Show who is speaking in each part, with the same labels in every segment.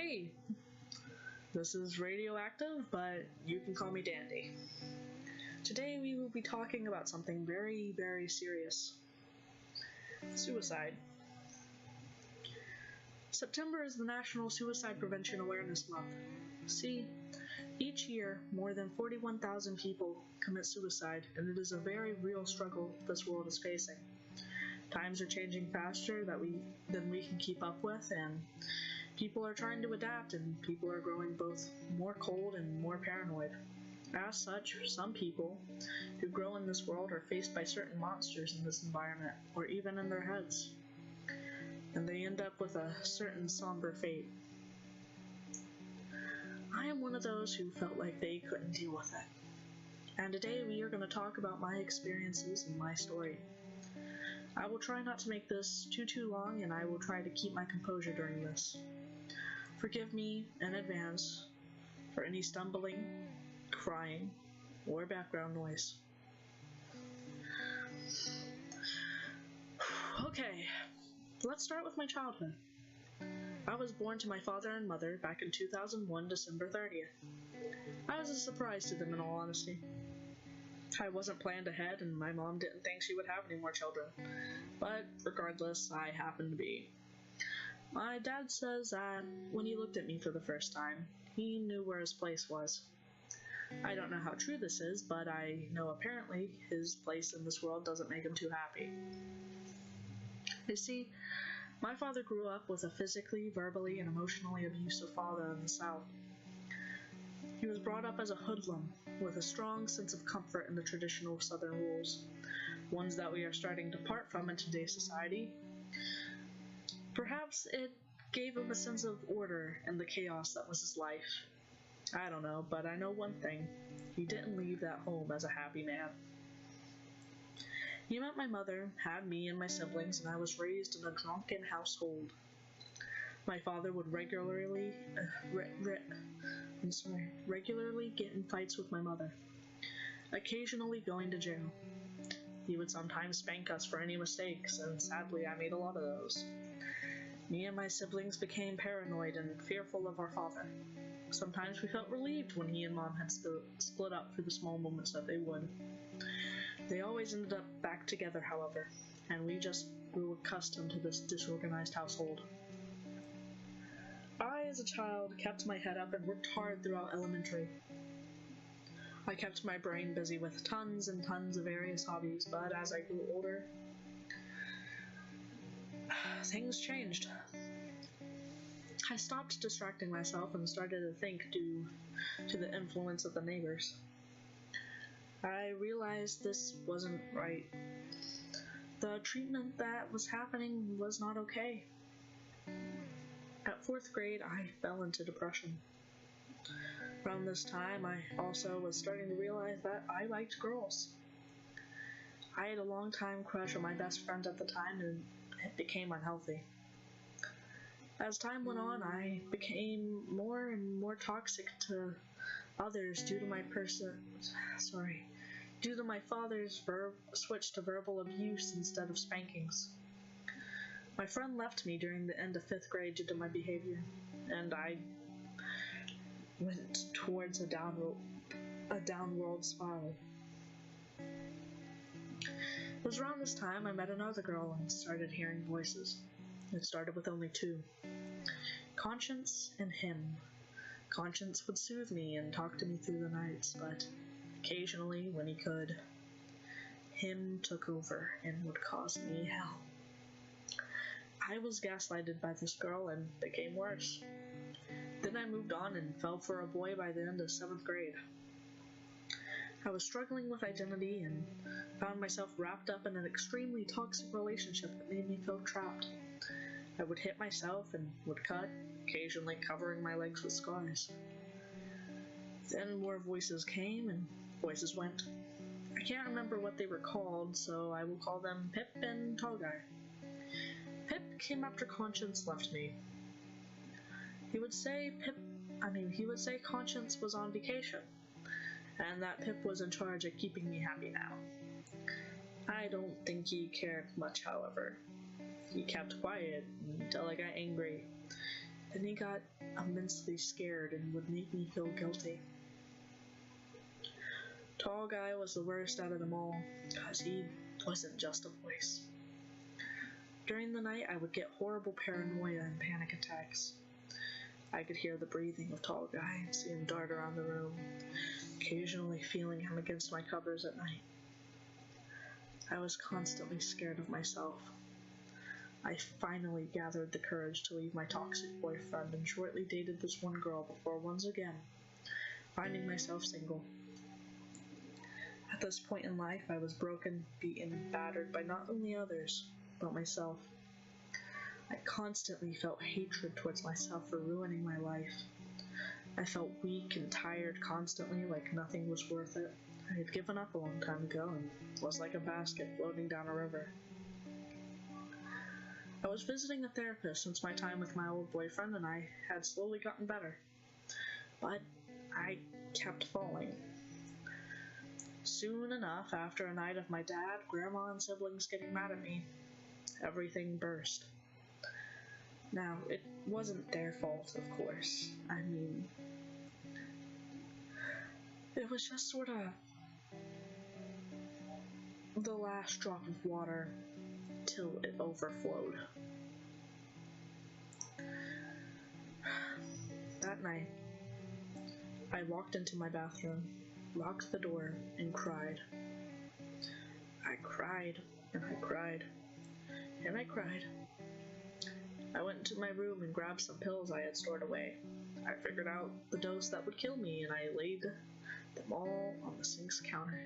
Speaker 1: Hey, this is Radioactive, but you can call me Dandy. Today we will be talking about something very, very serious. Suicide. September is the National Suicide Prevention Awareness Month. See, each year, more than 41,000 people commit suicide, and it is a very real struggle this world is facing. Times are changing faster than we can keep up with, and people are trying to adapt, and people are growing both more cold and more paranoid. As such, some people who grow in this world are faced by certain monsters in this environment, or even in their heads, and they end up with a certain somber fate. I am one of those who felt like they couldn't deal with it, and today we are going to talk about my experiences and my story. I will try not to make this too long, and I will try to keep my composure during this. Forgive me in advance for any stumbling, crying, or background noise. Okay, let's start with my childhood. I was born to my father and mother back in 2001, December 30th. I was a surprise to them, in all honesty. I wasn't planned ahead, and my mom didn't think she would have any more children. But regardless, I happened to be. My dad says that when he looked at me for the first time, he knew where his place was. I don't know how true this is, but I know apparently his place in this world doesn't make him too happy. You see, my father grew up with a physically, verbally, and emotionally abusive father in the South. He was brought up as a hoodlum, with a strong sense of comfort in the traditional Southern rules, ones that we are starting to part from in today's society. Perhaps it gave him a sense of order in the chaos that was his life. I don't know, but I know one thing. He didn't leave that home as a happy man. He met my mother, had me and my siblings, and I was raised in a drunken household. My father would regularly get in fights with my mother, occasionally going to jail. He would sometimes spank us for any mistakes, and sadly I made a lot of those. Me and my siblings became paranoid and fearful of our father. Sometimes we felt relieved when he and Mom had split up for the small moments that they would. They always ended up back together, however, and we just grew accustomed to this disorganized household. I, as a child, kept my head up and worked hard throughout elementary. I kept my brain busy with tons and tons of various hobbies, but as I grew older, things changed. I stopped distracting myself and started to think due to the influence of the neighbors. I realized this wasn't right. The treatment that was happening was not okay. At 4th grade, I fell into depression. Around this time, I also was starting to realize that I liked girls. I had a long-time crush on my best friend at the time, and it became unhealthy. As time went on, I became more and more toxic to others due to my father's switch to verbal abuse instead of spankings. My friend left me during the end of 5th grade due to my behavior, and I went towards a downward spiral. It was around this time I met another girl and started hearing voices. It started with only 2. Conscience and him. Conscience would soothe me and talk to me through the nights, but occasionally, when he could, him took over and would cause me hell. I was gaslighted by this girl and became worse. Then I moved on and fell for a boy by the end of 7th grade. I was struggling with identity and found myself wrapped up in an extremely toxic relationship that made me feel trapped. I would hit myself and would cut, occasionally covering my legs with scars. Then more voices came and voices went. I can't remember what they were called, so I will call them Pip and Tall Guy. Pip came after Conscience left me. He would say Conscience was on vacation, and that Pip was in charge of keeping me happy now. I don't think he cared much, however. He kept quiet until I got angry. Then he got immensely scared and would make me feel guilty. Tall guy was the worst out of them all, because he wasn't just a voice. During the night, I would get horrible paranoia and panic attacks. I could hear the breathing of tall guy and see him dart around the room, occasionally feeling him against my covers at night. I was constantly scared of myself. I finally gathered the courage to leave my toxic boyfriend and shortly dated this one girl before once again finding myself single. At this point in life, I was broken, beaten, and battered by not only others, but myself. I constantly felt hatred towards myself for ruining my life. I felt weak and tired constantly, like nothing was worth it. I had given up a long time ago and was like a basket floating down a river. I was visiting a therapist since my time with my old boyfriend, and I had slowly gotten better. But I kept falling. Soon enough, after a night of my dad, grandma, and siblings getting mad at me, everything burst. Now, it wasn't their fault, of course. I mean, it was just sort of the last drop of water till it overflowed. That night, I walked into my bathroom, locked the door, and cried. I cried, and I cried, and I cried. I went into my room and grabbed some pills I had stored away. I figured out the dose that would kill me, and I laid them all on the sink's counter.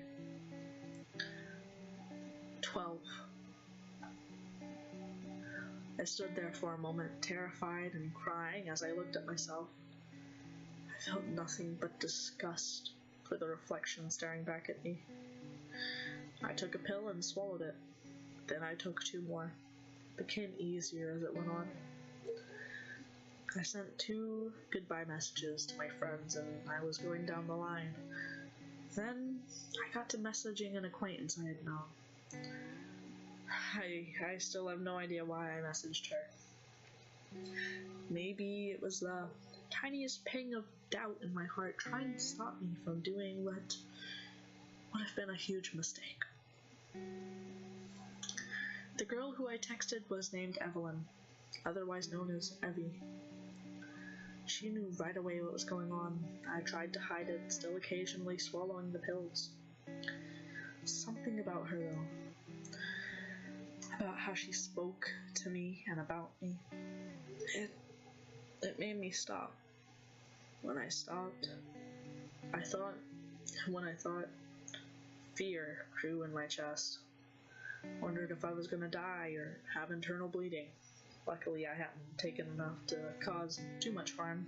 Speaker 1: 12. I stood there for a moment, terrified and crying as I looked at myself. I felt nothing but disgust for the reflection staring back at me. I took a pill and swallowed it. Then I took 2 more. It became easier as it went on. I sent 2 goodbye messages to my friends, and I was going down the line. Then I got to messaging an acquaintance I had known. I still have no idea why I messaged her. Maybe it was the tiniest ping of doubt in my heart trying to stop me from doing what would have been a huge mistake. The girl who I texted was named Evelyn, otherwise known as Evie. She knew right away what was going on. I tried to hide it, still occasionally swallowing the pills. Something about her, though. About how she spoke to me and about me. It made me stop. When I stopped, when I thought, fear grew in my chest. Wondered if I was gonna die or have internal bleeding. Luckily, I hadn't taken enough to cause too much harm.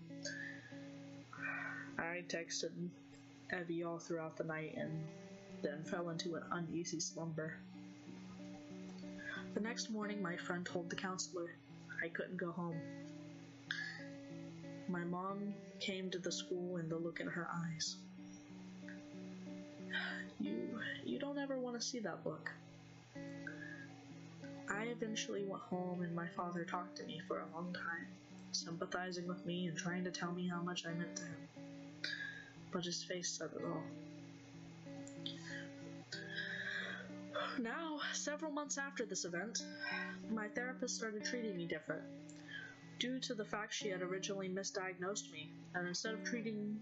Speaker 1: I texted Evie all throughout the night and then fell into an uneasy slumber. The next morning, my friend told the counselor I couldn't go home. My mom came to the school and the look in her eyes. You don't ever want to see that look. I eventually went home and my father talked to me for a long time, sympathizing with me and trying to tell me how much I meant to him. But his face said it all. Now, several months after this event, my therapist started treating me different. Due to the fact she had originally misdiagnosed me, and instead of treating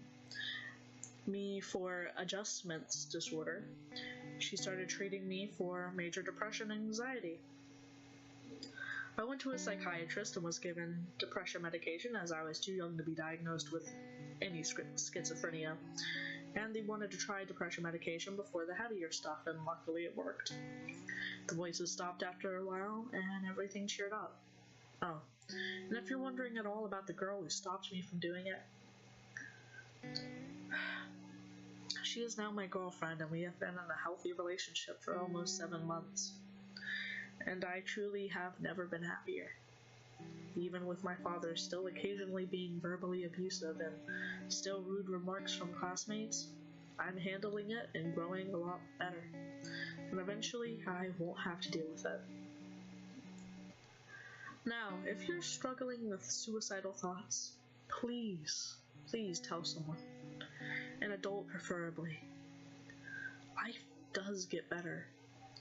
Speaker 1: me for adjustments disorder, she started treating me for major depression and anxiety. I went to a psychiatrist and was given depression medication as I was too young to be diagnosed with any schizophrenia, and they wanted to try depression medication before the heavier stuff, and luckily it worked. The voices stopped after a while, and everything cheered up. Oh, and if you're wondering at all about the girl who stopped me from doing it, she is now my girlfriend, and we have been in a healthy relationship for almost 7 months. And I truly have never been happier. Even with my father still occasionally being verbally abusive and still rude remarks from classmates, I'm handling it and growing a lot better. And eventually, I won't have to deal with it. Now, if you're struggling with suicidal thoughts, please, please tell someone. An adult preferably. Life does get better.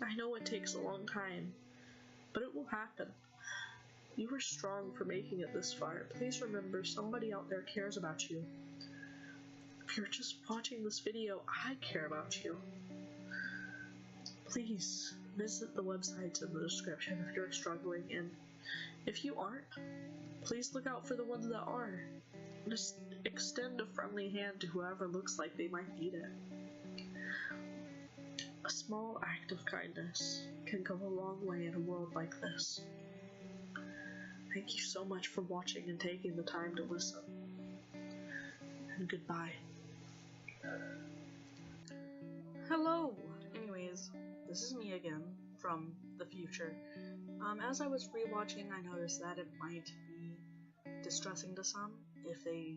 Speaker 1: I know it takes a long time, but it will happen. You were strong for making it this far. Please remember, somebody out there cares about you. If you're just watching this video, I care about you. Please visit the websites in the description if you're struggling, and if you aren't, please look out for the ones that are. Just extend a friendly hand to whoever looks like they might need it. A small act of kindness can go a long way in a world like this. Thank you so much for watching and taking the time to listen. And goodbye. Hello! Anyways, this is me again, from the future. As I was rewatching, I noticed that it might be distressing to some if they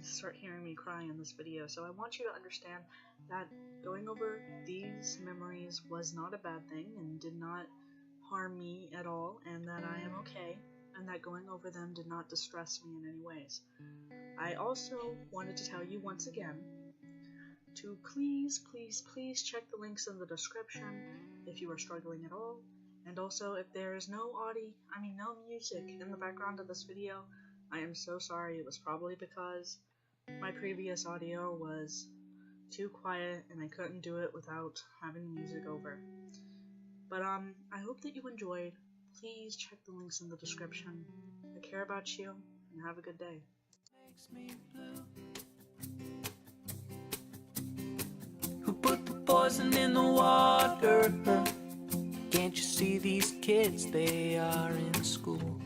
Speaker 1: start hearing me cry in this video, so I want you to understand that going over these memories was not a bad thing and did not harm me at all, and that I am okay, and that going over them did not distress me in any ways. I also wanted to tell you once again to please check the links in the description if you are struggling at all, and also if there is no music in the background of this video, I am so sorry. It was probably because my previous audio was too quiet and I couldn't do it without having music over. But I hope that you enjoyed. Please check the links in the description. I care about you, and have a good day. Makes me blue. Who put the poison in the water? Can't you see these kids? They are in school.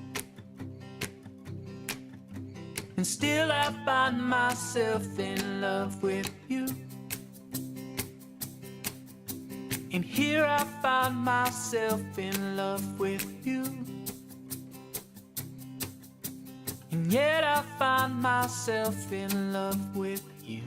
Speaker 1: And still I find myself in love with you. And here I find myself in love with you. And yet I find myself in love with you.